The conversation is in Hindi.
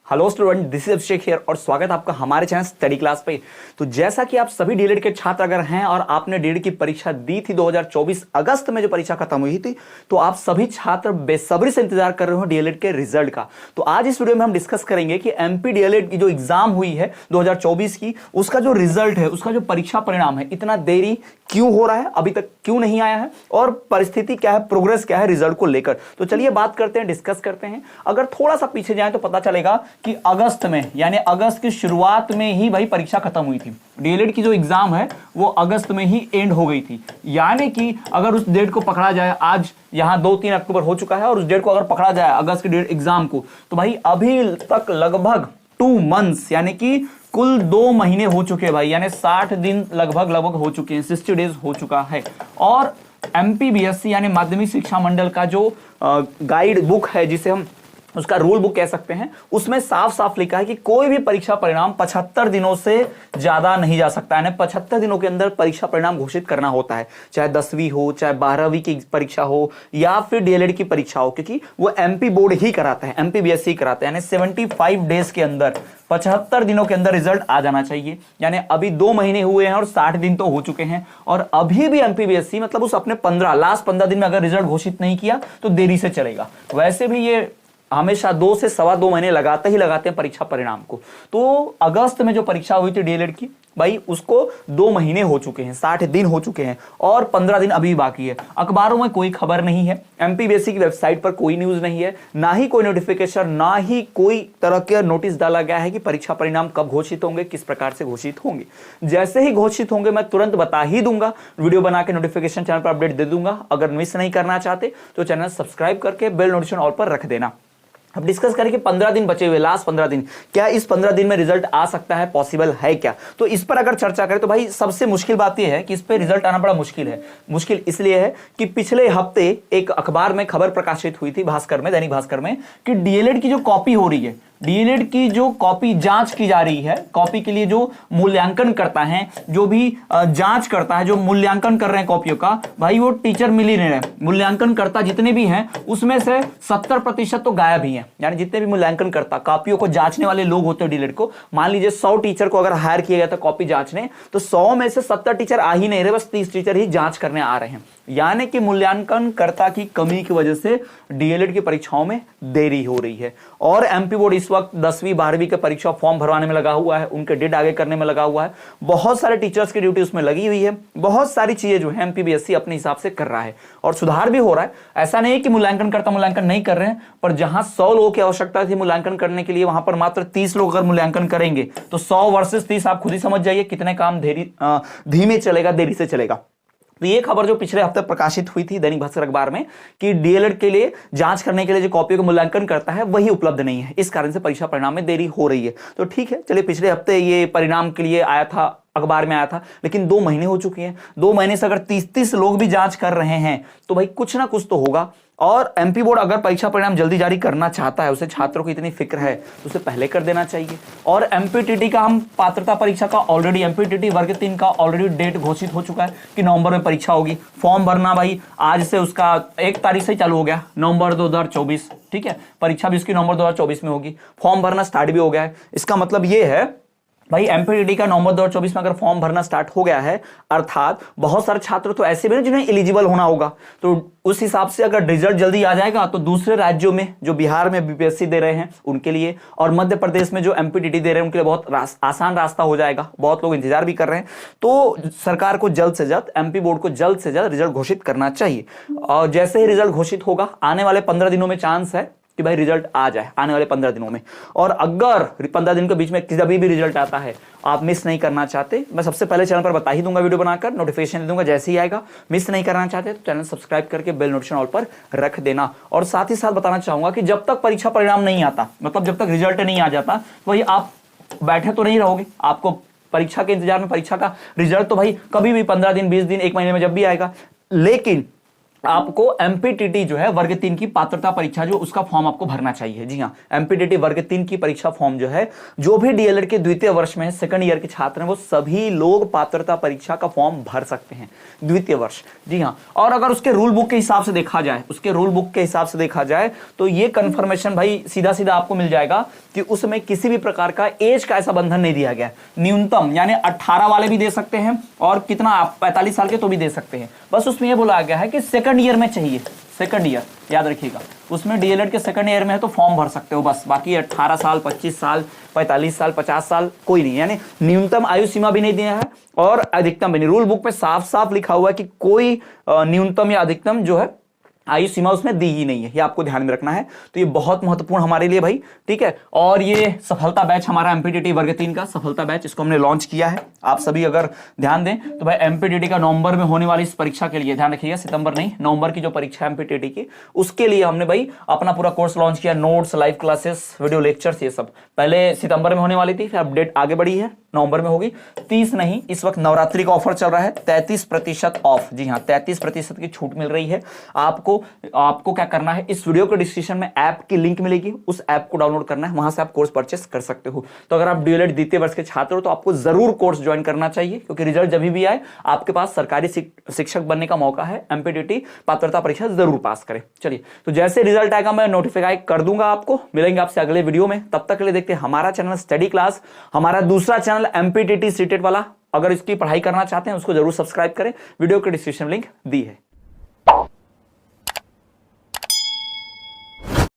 Hello student, this is Abhishek here और स्वागत है आपका हमारे चैनल स्टडी क्लास पे। तो जैसा कि आप सभी डीएलएड के छात्र अगर हैं और आपने डीएलएड की परीक्षा दी थी 2024 अगस्त में जो परीक्षा खत्म हुई थी, तो आप सभी छात्र बेसब्री से इंतजार कर रहे हो डीएलएड के रिजल्ट का। तो आज इस वीडियो में हम डिस्कस करेंगे कि एमपी डीएलएड की जो एग्जाम हुई है 2024 की, उसका जो रिजल्ट है, उसका जो परीक्षा परिणाम है, इतना देरी क्यों हो रहा है, अभी तक क्यों नहीं आया है और परिस्थिति क्या है, प्रोग्रेस क्या है रिजल्ट को लेकर। तो चलिए बात करते हैं, डिस्कस करते हैं। अगर थोड़ा सा पीछे जाए तो पता चलेगा कि अगस्त में, यानी अगस्त की शुरुआत में ही भाई परीक्षा खत्म हुई थी। डीएलएड की जो एग्जाम है वो अगस्त में ही एंड हो गई थी। यानी कि अगर उस डेट को पकड़ा जाए, आज यहां 2-3 अक्टूबर हो चुका है और उस डेट को अगर पकड़ा जाए अगस्त की डेट एग्जाम को, तो भाई अभी तक लगभग 2 मंथ्स यानी कि कुल 2 महीने हो चुके हैं भाई, यानी 60 दिन लगभग हो चुके हैं, 60 डेज हो चुका है। और एमपीबीएससी यानी माध्यमिक शिक्षा मंडल का जो गाइड बुक है, जिसे हम उसका रूल बुक कह सकते हैं, उसमें साफ साफ लिखा है कि कोई भी परीक्षा परिणाम 75 दिनों से ज्यादा नहीं जा सकता है। 75 दिनों के अंदर परीक्षा परिणाम घोषित करना होता है, चाहे 10वीं हो, चाहे 12वीं की परीक्षा हो या फिर डीएलएड की परीक्षा हो, क्योंकि वो एमपी बोर्ड ही कराता है, एमपीबीएससी कराता है। यानी 75 डेज के अंदर, 75 दिनों के अंदर रिजल्ट आ जाना चाहिए। यानी अभी 2 महीने हुए हैं और 60 दिन तो हो चुके हैं और अभी भी एमपीबीएससी मतलब उस अपने लास्ट 15 दिन में अगर रिजल्ट घोषित नहीं किया तो देरी से चलेगा। वैसे भी ये हमेशा 2 से सवा 2 महीने लगाते हैं परीक्षा परिणाम को। तो अगस्त में जो परीक्षा हुई थी डीएलएड की, भाई उसको 2 महीने हो चुके हैं, 60 दिन हो चुके हैं और 15 दिन अभी बाकी है। अखबारों में कोई खबर नहीं है, एमपीबीएससी की वेबसाइट पर कोई न्यूज नहीं है, ना ही कोई नोटिफिकेशन, ना ही कोई तरह का नोटिस डाला गया है कि परीक्षा परिणाम कब घोषित होंगे, किस प्रकार से घोषित होंगे। जैसे ही घोषित होंगे मैं तुरंत बता ही दूंगा, वीडियो बना के नोटिफिकेशन चैनल पर अपडेट दे दूंगा। अगर मिस नहीं करना चाहते तो चैनल सब्सक्राइब करके बेल नोटिफिकेशन ऑल पर रख देना। अब डिस्कस करें कि 15 दिन बचे हुए, लास्ट 15 दिन, क्या इस 15 दिन में रिजल्ट आ सकता है, पॉसिबल है क्या? तो इस पर अगर चर्चा करें तो भाई सबसे मुश्किल बात यह है कि इस पे रिजल्ट आना बड़ा मुश्किल है। मुश्किल इसलिए है कि पिछले हफ्ते एक अखबार में खबर प्रकाशित हुई थी, भास्कर में, दैनिक भास्कर में, कि डीएलएड की जो कॉपी हो रही है, डीएलएड की जो कॉपी जांच की जा रही है, कॉपी के लिए जो मूल्यांकन करता है, जो भी जांच करता है, जो मूल्यांकन कर रहे हैं कॉपियों का, भाई वो टीचर मिल ही नहीं रहे। मूल्यांकन करता जितने भी हैं उसमें से 70% तो गायब ही हैं। यानी जितने भी मूल्यांकन करता, कॉपियों को जांचने वाले लोग होते हैं डीएलएड को, मान लीजिए 100 टीचर को अगर हायर किया गया था कॉपी जांचने, तो 100 में से 70 टीचर आ ही नहीं रहे, बस 30 टीचर ही जांच करने आ रहे हैं। यानी कि मूल्यांकनकर्ता की कमी की वजह से डीएलएड की परीक्षाओं में देरी हो रही है। और एमपी बोर्ड इस वक्त 10वीं 12वीं के परीक्षा फॉर्म भरवाने में लगा हुआ है, उनके डेट आगे करने में लगा हुआ है, बहुत सारे टीचर्स की ड्यूटी उसमें लगी हुई है, बहुत सारी चीजें जो है एमपीबीएससी अपने हिसाब से कर रहा है और सुधार भी हो रहा है। ऐसा नहीं है कि मूल्यांकनकर्ता मूल्यांकन नहीं कर रहे हैं, पर जहां 100 लोगों की आवश्यकता थी मूल्यांकन करने के लिए, वहां पर मात्र 30 लोग अगर मूल्यांकन करेंगे तो 100 वर्सेस 30, आप खुद ही समझ जाइए कितने काम धीमे चलेगा, देरी से चलेगा। तो ये खबर जो पिछले हफ्ते प्रकाशित हुई थी दैनिक भास्कर अखबार में कि डीएलएड के लिए जांच करने के लिए जो कॉपियों का मूल्यांकन करता है वही उपलब्ध नहीं है, इस कारण से परीक्षा परिणाम में देरी हो रही है। तो ठीक है, चलिए, पिछले हफ्ते ये परिणाम के लिए आया था, अखबार में आया था, लेकिन 2 महीने हो चुके हैं। 2 महीने से अगर 30 लोग भी जांच कर रहे हैं तो भाई कुछ ना कुछ तो होगा। और एमपी बोर्ड अगर परीक्षा परिणाम जल्दी जारी करना चाहता है, उसे छात्रों की इतनी फिक्र है, तो उसे पहले कर देना चाहिए। और एमपीटीटी का, हम पात्रता परीक्षा का ऑलरेडी, एमपीटीटी वर्ग 3 का ऑलरेडी डेट घोषित हो चुका है कि नवंबर में परीक्षा होगी। फॉर्म भरना भाई आज से, उसका 1 तारीख से ही चालू हो गया, नवंबर 2024, ठीक है। परीक्षा भी उसकी नवंबर 2024 में होगी, फॉर्म भरना स्टार्ट भी हो गया है। इसका मतलब ये है भाई एमपीटीटी का नवंबर 2024 में अगर फॉर्म भरना स्टार्ट हो गया है, अर्थात बहुत सारे छात्र तो ऐसे भी हैं जिन्हें एलिजिबल होना होगा, तो उस हिसाब से अगर रिजल्ट जल्दी आ जाएगा तो दूसरे राज्यों में, जो बिहार में बीपीएससी दे रहे हैं उनके लिए, और मध्य प्रदेश में जो एमपीटीटी दे रहे हैं उनके लिए बहुत आसान रास्ता हो जाएगा। बहुत लोग इंतजार भी कर रहे हैं। तो सरकार को जल्द से जल्द, एमपी बोर्ड को जल्द से जल्द रिजल्ट घोषित करना चाहिए। और जैसे ही रिजल्ट घोषित होगा, आने वाले 15 दिनों में चांस है कि भाई रिजल्ट आ जाए, आने वाले 15 दिनों में। और अगर 15 दिन के बीच में कभी भी रिजल्ट आता है, आप मिस नहीं करना चाहते, मैं सबसे पहले चैनल पर बता ही दूंगा, वीडियो बनाकर नोटिफिकेशन दे दूंगा जैसे ही आएगा। मिस नहीं करना चाहते तो चैनल सब्सक्राइब करके बेल नोटिफिकेशन ऑल पर रख देना। और साथ ही साथ बताना चाहूंगा कि जब तक परीक्षा परिणाम नहीं आता, मतलब जब तक रिजल्ट नहीं आ जाता, वही आप बैठे तो नहीं रहोगे, आपको परीक्षा के इंतजार में, परीक्षा का रिजल्ट तो भाई कभी भी 15 दिन, 20 दिन, 1 महीने में जब भी आएगा। लेकिन आपको एमपीटीटी जो है वर्ग 3 की पात्रता परीक्षा जो उसका फॉर्म आपको भरना चाहिए। जी हाँ, एमपीटीटी वर्ग 3 की परीक्षा फॉर्म जो है, जो भी डीएलएड के द्वितीय वर्ष में सेकंड ईयर के छात्र हैं वो सभी लोग पात्रता परीक्षा का फॉर्म भर सकते हैं द्वितीय वर्ष। जी हाँ, और अगर उसके रूल बुक के हिसाब से देखा जाए, उसके रूल बुक के हिसाब से देखा जाए तो ये कंफर्मेशन भाई सीधा सीधा आपको मिल जाएगा कि उसमें किसी भी प्रकार का एज का ऐसा बंधन नहीं दिया गया। न्यूनतम यानी 18 वाले भी दे सकते हैं और कितना आप 45 साल के तो भी दे सकते हैं। बस उसमें यह बोला गया है कि सेकंड ईयर में चाहिए, सेकंड ईयर याद रखिएगा, उसमें डीएलएड के सेकंड ईयर में है तो फॉर्म भर सकते हो बस। बाकी 18 साल, 25 साल, 45 साल, 50 साल कोई नहीं, यानी न्यूनतम आयु सीमा भी नहीं दिया है और अधिकतम भी नहीं। रूल बुक में साफ साफ लिखा हुआ है कि कोई न्यूनतम या अधिकतम जो है आयु सीमा उसमें दी ही नहीं है, ये आपको ध्यान में रखना है। तो ये बहुत महत्वपूर्ण हमारे लिए भाई, ठीक है। और ये सफलता बैच हमारा एमपीटीटी वर्ग 3 का सफलता बैच, इसको हमने लॉन्च किया है। आप सभी अगर ध्यान दें तो भाई एमपीटीटी का नवंबर में होने वाली इस परीक्षा के लिए ध्यान रखिएगा, सितंबर नहीं नवंबर की जो परीक्षा है एमपीटीटी की, उसके लिए हमने भाई अपना पूरा कोर्स लॉन्च किया। Notes, live classes, video lectures, ये सब पहले सितंबर में होने वाली थी, फिर अपडेट आगे बढ़ी है, नवंबर में होगी। 30 नहीं, इस वक्त नवरात्रि का ऑफर चल रहा है, 33% ऑफ। जी हाँ, 33% की छूट मिल रही है आपको क्या करना है, इस वीडियो के डिस्क्रिप्शन में ऐप की लिंक मिलेगी, उस ऐप को डाउनलोड करना है, वहां से आप कोर्स परचेस कर सकते हो। तो अगर आप डीएलएड द्वितीय वर्ष के छात्र हो तो आपको जरूर कोर्स ज्वाइन करना चाहिए, क्योंकि रिजल्ट जब भी आए आपके पास सरकारी शिक्षक बनने का मौका है। एमपीटीटी पात्रता परीक्षा जरूर पास करें। चलिए, तो जैसे रिजल्ट आएगा मैं नोटिफाई कर दूंगा आपको। मिलेंगे आपसे अगले वीडियो में, तब तक के लिए देखते हैं हमारा चैनल स्टडी क्लास, हमारा दूसरा चैनल एमपीटीटी सीटेट वाला। अगर इसकी पढ़ाई करना चाहते हैं उसको जरूर सब्सक्राइब करें, वीडियो के डिस्क्रिप्शन लिंक दी है।